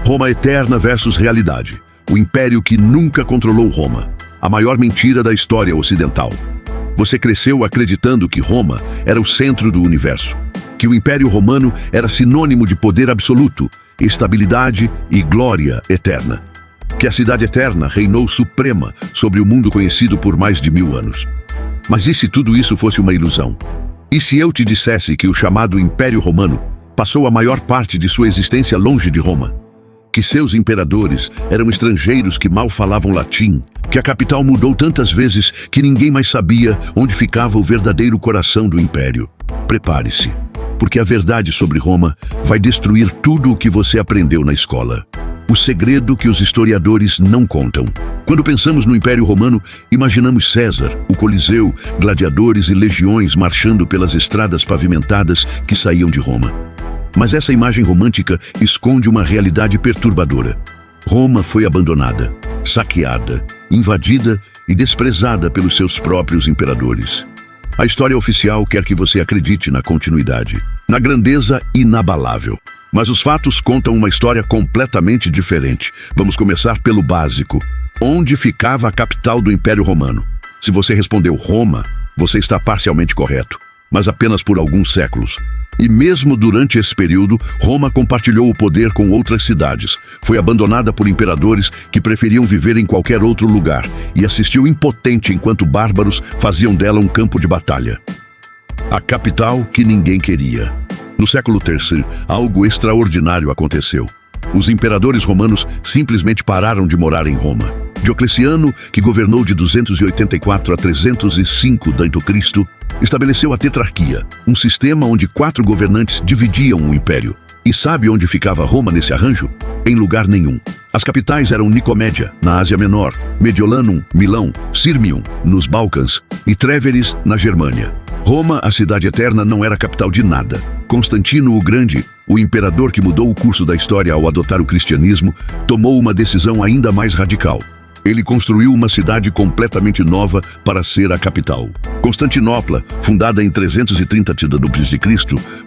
Roma eterna versus realidade. O império que nunca controlou Roma. A maior mentira da história ocidental. Você cresceu acreditando que Roma era o centro do universo, que o Império Romano era sinônimo de poder absoluto, estabilidade e glória eterna. Que a cidade eterna reinou suprema sobre o mundo conhecido por mais de 1000 anos. Mas e se tudo isso fosse uma ilusão? E se eu te dissesse que o chamado Império Romano passou a maior parte de sua existência longe de Roma? Que seus imperadores eram estrangeiros que mal falavam latim, que a capital mudou tantas vezes que ninguém mais sabia onde ficava o verdadeiro coração do império. Prepare-se, porque a verdade sobre Roma vai destruir tudo o que você aprendeu na escola. O segredo que os historiadores não contam. Quando pensamos no Império Romano, imaginamos César, o Coliseu, gladiadores e legiões marchando pelas estradas pavimentadas que saíam de Roma. Mas essa imagem romântica esconde uma realidade perturbadora. Roma foi abandonada, saqueada, invadida e desprezada pelos seus próprios imperadores. A história oficial quer que você acredite na continuidade, na grandeza inabalável. Mas os fatos contam uma história completamente diferente. Vamos começar pelo básico. Onde ficava a capital do Império Romano? Se você respondeu Roma, você está parcialmente correto, mas apenas por alguns séculos. E mesmo durante esse período, Roma compartilhou o poder com outras cidades. Foi abandonada por imperadores que preferiam viver em qualquer outro lugar e assistiu impotente enquanto bárbaros faziam dela um campo de batalha. A capital que ninguém queria. No século III, algo extraordinário aconteceu. Os imperadores romanos simplesmente pararam de morar em Roma. Diocleciano, que governou de 284 a 305 d.C., estabeleceu a tetrarquia, um sistema onde 4 governantes dividiam o império. E sabe onde ficava Roma nesse arranjo? Em lugar nenhum. As capitais eram Nicomédia, na Ásia Menor, Mediolanum, Milão, Sirmium, nos Balcãs, e Tréveris, na Germânia. Roma, a cidade eterna, não era capital de nada. Constantino o Grande, o imperador que mudou o curso da história ao adotar o cristianismo, tomou uma decisão ainda mais radical. Ele construiu uma cidade completamente nova para ser a capital. Constantinopla, fundada em 330 d.C.,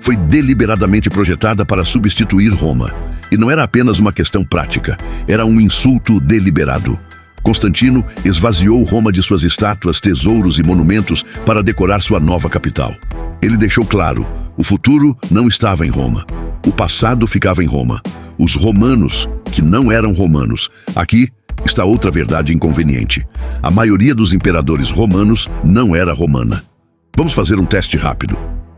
foi deliberadamente projetada para substituir Roma. E não era apenas uma questão prática, era um insulto deliberado. Constantino esvaziou Roma de suas estátuas, tesouros e monumentos para decorar sua nova capital. Ele deixou claro, o futuro não estava em Roma. O passado ficava em Roma. Os romanos, que não eram romanos. Aqui está outra verdade inconveniente. A maioria dos imperadores romanos não era romana. Vamos fazer um teste rápido.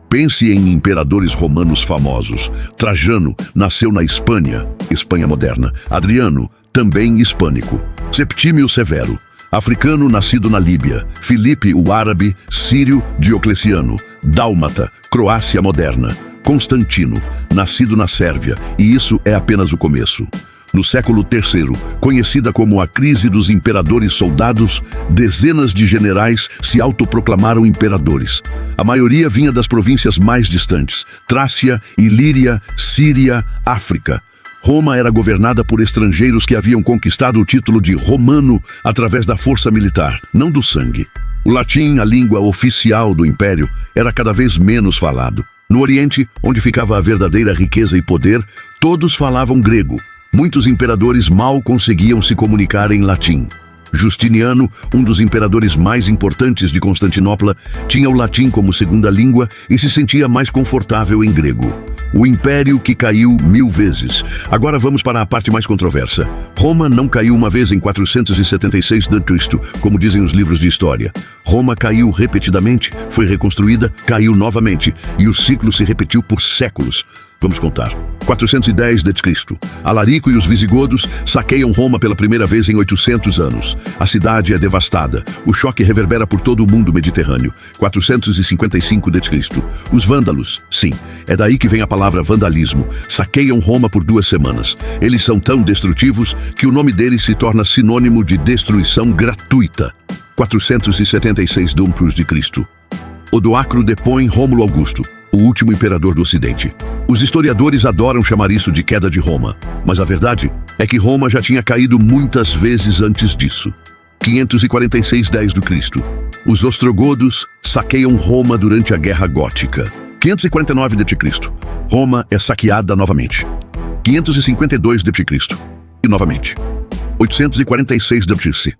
Pense em imperadores romanos famosos. Trajano nasceu na Espanha, Espanha moderna. Adriano, também hispânico. Septímio Severo, africano nascido na Líbia. Filipe, o árabe. Sírio, Diocleciano. Dálmata, Croácia moderna. Constantino, nascido na Sérvia. E isso é apenas o começo. No século III, conhecida como a crise dos imperadores soldados, dezenas de generais se autoproclamaram imperadores. A maioria vinha das províncias mais distantes, Trácia, Ilíria, Síria, África. Roma era governada por estrangeiros que haviam conquistado o título de romano através da força militar, não do sangue. O latim, a língua oficial do império, era cada vez menos falado. No Oriente, onde ficava a verdadeira riqueza e poder, todos falavam grego. Muitos imperadores mal conseguiam se comunicar em latim. Justiniano, um dos imperadores mais importantes de Constantinopla, tinha o latim como segunda língua e se sentia mais confortável em grego. O império que caiu 1000 vezes. Agora vamos para a parte mais controversa. Roma não caiu uma vez em 476 d.C., como dizem os livros de história. Roma caiu repetidamente, foi reconstruída, caiu novamente, e o ciclo se repetiu por séculos. Vamos contar. 410 d.C. Alarico e os visigodos saqueiam Roma pela primeira vez em 800 anos. A cidade é devastada. O choque reverbera por todo o mundo mediterrâneo. 455 d.C. Os vândalos, sim, é daí que vem a palavra vandalismo, saqueiam Roma por 2 semanas. Eles são tão destrutivos que o nome deles se torna sinônimo de destruição gratuita. 476 d.C. Odoacro depõe Rômulo Augusto, o último imperador do Ocidente. Os historiadores adoram chamar isso de queda de Roma, mas a verdade é que Roma já tinha caído muitas vezes antes disso. 546 d.C. Os ostrogodos saqueiam Roma durante a Guerra Gótica. 549 d.C. Roma é saqueada novamente. 552 d.C. E novamente. 846 d.C.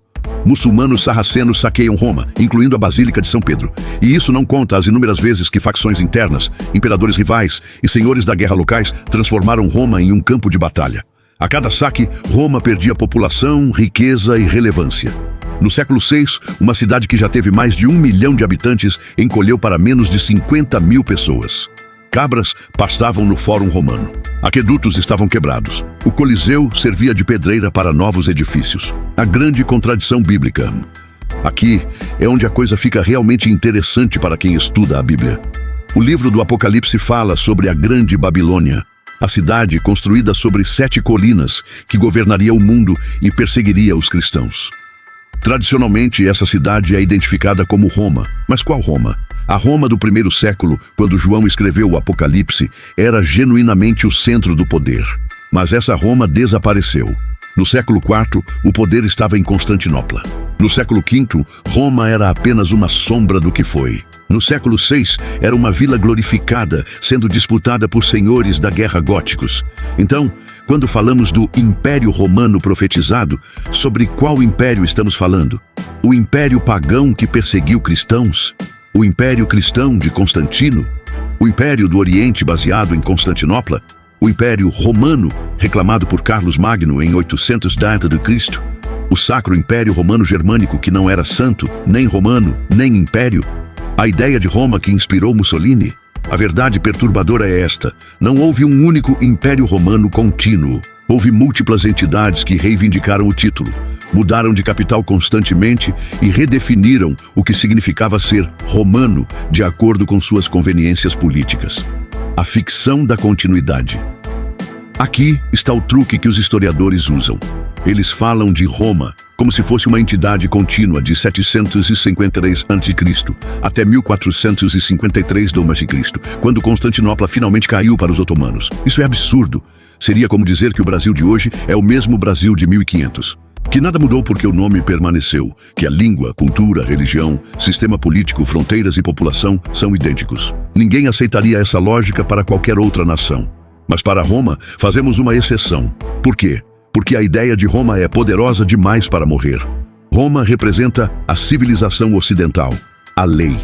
Muçulmanos sarracenos saqueiam Roma, incluindo a Basílica de São Pedro. E isso não conta as inúmeras vezes que facções internas, imperadores rivais e senhores da guerra locais transformaram Roma em um campo de batalha. A cada saque, Roma perdia população, riqueza e relevância. No século VI, uma cidade que já teve mais de 1 milhão de habitantes encolheu para menos de 50 mil pessoas. Cabras pastavam no Fórum Romano. Aquedutos estavam quebrados. O Coliseu servia de pedreira para novos edifícios. A grande contradição bíblica. Aqui é onde a coisa fica realmente interessante para quem estuda a Bíblia. O livro do Apocalipse fala sobre a Grande Babilônia, a cidade construída sobre 7 colinas que governaria o mundo e perseguiria os cristãos. Tradicionalmente, essa cidade é identificada como Roma. Mas qual Roma? A Roma do primeiro século, quando João escreveu o Apocalipse, era genuinamente o centro do poder. Mas essa Roma desapareceu. No século IV, o poder estava em Constantinopla. No século V, Roma era apenas uma sombra do que foi. No século VI, era uma vila glorificada, sendo disputada por senhores da guerra góticos. Então, quando falamos do Império Romano profetizado, sobre qual império estamos falando? O Império Pagão que perseguiu cristãos? O Império Cristão de Constantino? O Império do Oriente baseado em Constantinopla? O Império Romano, reclamado por Carlos Magno em 800 d.C.? O Sacro Império Romano Germânico que não era santo, nem romano, nem império? A ideia de Roma que inspirou Mussolini? A verdade perturbadora é esta: não houve um único Império Romano contínuo. Houve múltiplas entidades que reivindicaram o título, mudaram de capital constantemente e redefiniram o que significava ser romano de acordo com suas conveniências políticas. A ficção da continuidade. Aqui está o truque que os historiadores usam. Eles falam de Roma como se fosse uma entidade contínua de 753 a.C. até 1453 d.C., quando Constantinopla finalmente caiu para os otomanos. Isso é absurdo. Seria como dizer que o Brasil de hoje é o mesmo Brasil de 1500. Que nada mudou porque o nome permaneceu, que a língua, cultura, religião, sistema político, fronteiras e população são idênticos. Ninguém aceitaria essa lógica para qualquer outra nação. Mas para Roma, fazemos uma exceção. Por quê? Porque a ideia de Roma é poderosa demais para morrer. Roma representa a civilização ocidental, a lei,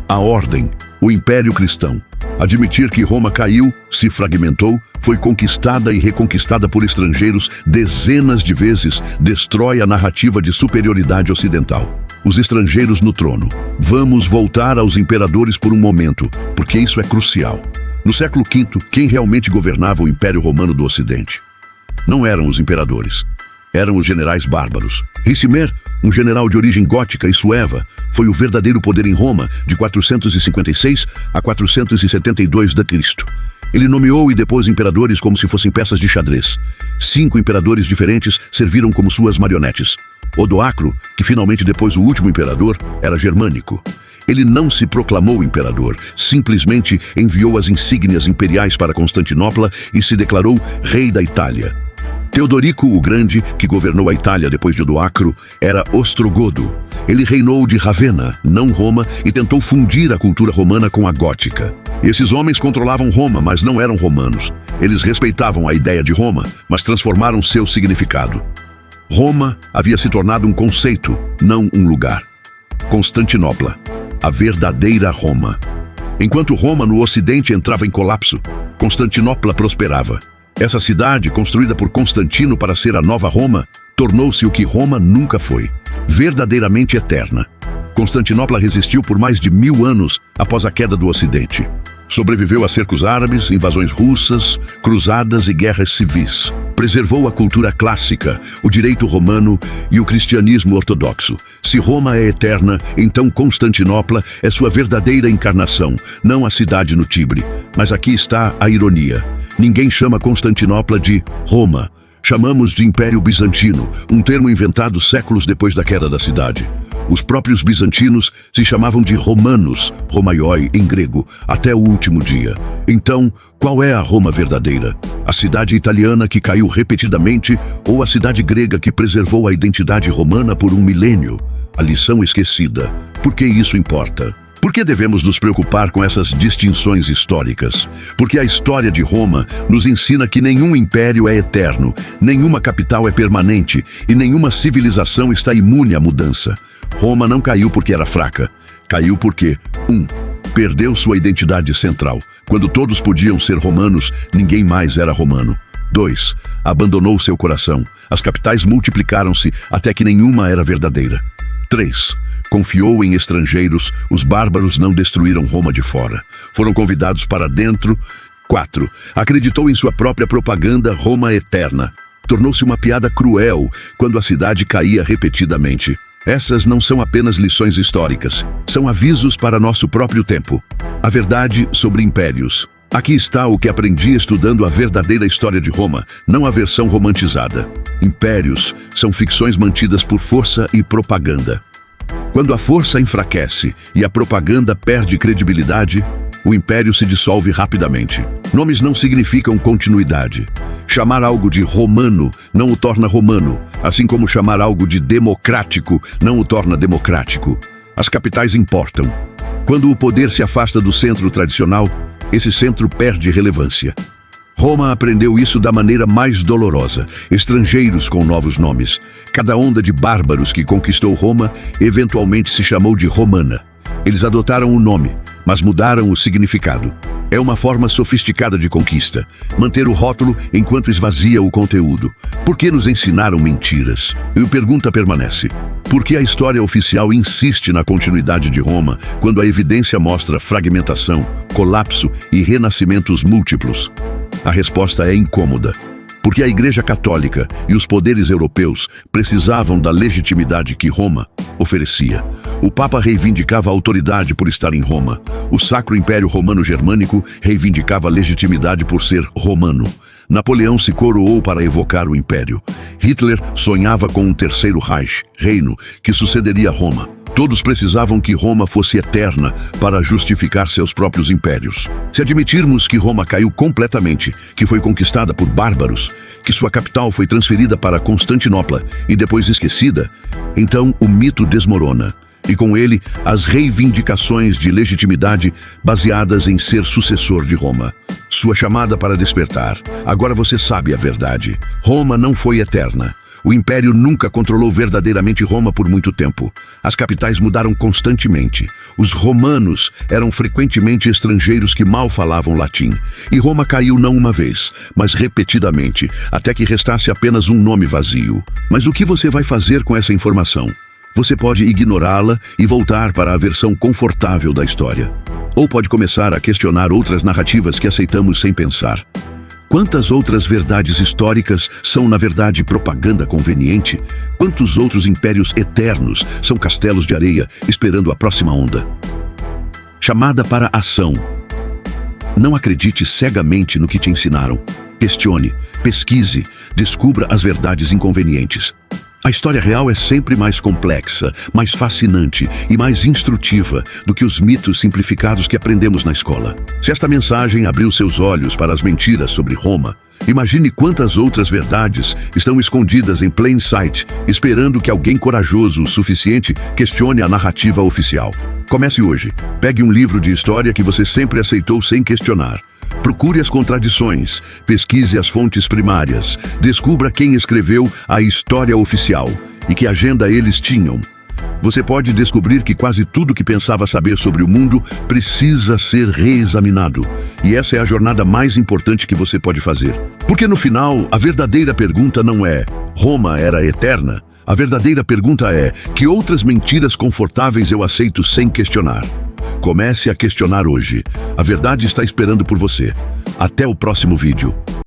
a ordem, o império cristão. Admitir que Roma caiu, se fragmentou, foi conquistada e reconquistada por estrangeiros dezenas de vezes, destrói a narrativa de superioridade ocidental. Os estrangeiros no trono. Vamos voltar aos imperadores por um momento, porque isso é crucial. No século V, quem realmente governava o Império Romano do Ocidente? Não eram os imperadores, eram os generais bárbaros. Ricimer, um general de origem gótica e sueva, foi o verdadeiro poder em Roma de 456 a 472 d.C. Ele nomeou e depôs imperadores como se fossem peças de xadrez. 5 imperadores diferentes serviram como suas marionetes. Odoacro, que finalmente depôs o último imperador, era germânico. Ele não se proclamou imperador, simplesmente enviou as insígnias imperiais para Constantinopla e se declarou rei da Itália. Teodorico o Grande, que governou a Itália depois de Odoacro, era ostrogodo. Ele reinou de Ravenna, não Roma, e tentou fundir a cultura romana com a gótica. Esses homens controlavam Roma, mas não eram romanos. Eles respeitavam a ideia de Roma, mas transformaram seu significado. Roma havia se tornado um conceito, não um lugar. Constantinopla, a verdadeira Roma. Enquanto Roma no Ocidente entrava em colapso, Constantinopla prosperava. Essa cidade, construída por Constantino para ser a nova Roma, tornou-se o que Roma nunca foi, verdadeiramente eterna. Constantinopla resistiu por mais de 1000 anos após a queda do Ocidente. Sobreviveu a cercos árabes, invasões russas, cruzadas e guerras civis. Preservou a cultura clássica, o direito romano e o cristianismo ortodoxo. Se Roma é eterna, então Constantinopla é sua verdadeira encarnação, não a cidade no Tibre. Mas aqui está a ironia. Ninguém chama Constantinopla de Roma. Chamamos de Império Bizantino, um termo inventado séculos depois da queda da cidade. Os próprios bizantinos se chamavam de romanos, Romaioi em grego, até o último dia. Então, qual é a Roma verdadeira? A cidade italiana que caiu repetidamente ou a cidade grega que preservou a identidade romana por um milênio? A lição esquecida. Por que isso importa? Por que devemos nos preocupar com essas distinções históricas? Porque a história de Roma nos ensina que nenhum império é eterno, nenhuma capital é permanente e nenhuma civilização está imune à mudança. Roma não caiu porque era fraca. Caiu porque, 1. Perdeu sua identidade central. Quando todos podiam ser romanos, ninguém mais era romano. 2. Abandonou seu coração. As capitais multiplicaram-se até que nenhuma era verdadeira. 3. Confiou em estrangeiros, os bárbaros não destruíram Roma de fora. Foram convidados para dentro. 4. Acreditou em sua própria propaganda Roma eterna. Tornou-se uma piada cruel quando a cidade caía repetidamente. Essas não são apenas lições históricas, são avisos para nosso próprio tempo. A verdade sobre impérios. Aqui está o que aprendi estudando a verdadeira história de Roma, não a versão romantizada. Impérios são ficções mantidas por força e propaganda. Quando a força enfraquece e a propaganda perde credibilidade, o império se dissolve rapidamente. Nomes não significam continuidade. Chamar algo de romano não o torna romano, assim como chamar algo de democrático não o torna democrático. As capitais importam. Quando o poder se afasta do centro tradicional, esse centro perde relevância. Roma aprendeu isso da maneira mais dolorosa. Estrangeiros com novos nomes. Cada onda de bárbaros que conquistou Roma eventualmente se chamou de romana. Eles adotaram o nome, mas mudaram o significado. É uma forma sofisticada de conquista. Manter o rótulo enquanto esvazia o conteúdo. Por que nos ensinaram mentiras? E a pergunta permanece. Por que a história oficial insiste na continuidade de Roma quando a evidência mostra fragmentação, colapso e renascimentos múltiplos? A resposta é incômoda. Porque a Igreja Católica e os poderes europeus precisavam da legitimidade que Roma oferecia. O Papa reivindicava a autoridade por estar em Roma. O Sacro Império Romano-Germânico reivindicava a legitimidade por ser romano. Napoleão se coroou para evocar o Império. Hitler sonhava com um terceiro Reich, reino, que sucederia Roma. Todos precisavam que Roma fosse eterna para justificar seus próprios impérios. Se admitirmos que Roma caiu completamente, que foi conquistada por bárbaros, que sua capital foi transferida para Constantinopla e depois esquecida, então o mito desmorona. E com ele, as reivindicações de legitimidade baseadas em ser sucessor de Roma. Sua chamada para despertar. Agora você sabe a verdade. Roma não foi eterna. O Império nunca controlou verdadeiramente Roma por muito tempo. As capitais mudaram constantemente. Os romanos eram frequentemente estrangeiros que mal falavam latim. E Roma caiu não uma vez, mas repetidamente, até que restasse apenas um nome vazio. Mas o que você vai fazer com essa informação? Você pode ignorá-la e voltar para a versão confortável da história. Ou pode começar a questionar outras narrativas que aceitamos sem pensar. Quantas outras verdades históricas são, na verdade, propaganda conveniente? Quantos outros impérios eternos são castelos de areia esperando a próxima onda? Chamada para ação. Não acredite cegamente no que te ensinaram. Questione, pesquise, descubra as verdades inconvenientes. A história real é sempre mais complexa, mais fascinante e mais instrutiva do que os mitos simplificados que aprendemos na escola. Se esta mensagem abriu seus olhos para as mentiras sobre Roma, imagine quantas outras verdades estão escondidas em plain sight, esperando que alguém corajoso o suficiente questione a narrativa oficial. Comece hoje. Pegue um livro de história que você sempre aceitou sem questionar. Procure as contradições, pesquise as fontes primárias, descubra quem escreveu a história oficial e que agenda eles tinham. Você pode descobrir que quase tudo que pensava saber sobre o mundo precisa ser reexaminado. E essa é a jornada mais importante que você pode fazer. Porque no final, a verdadeira pergunta não é: Roma era eterna? A verdadeira pergunta é: que outras mentiras confortáveis eu aceito sem questionar? Comece a questionar hoje. A verdade está esperando por você. Até o próximo vídeo.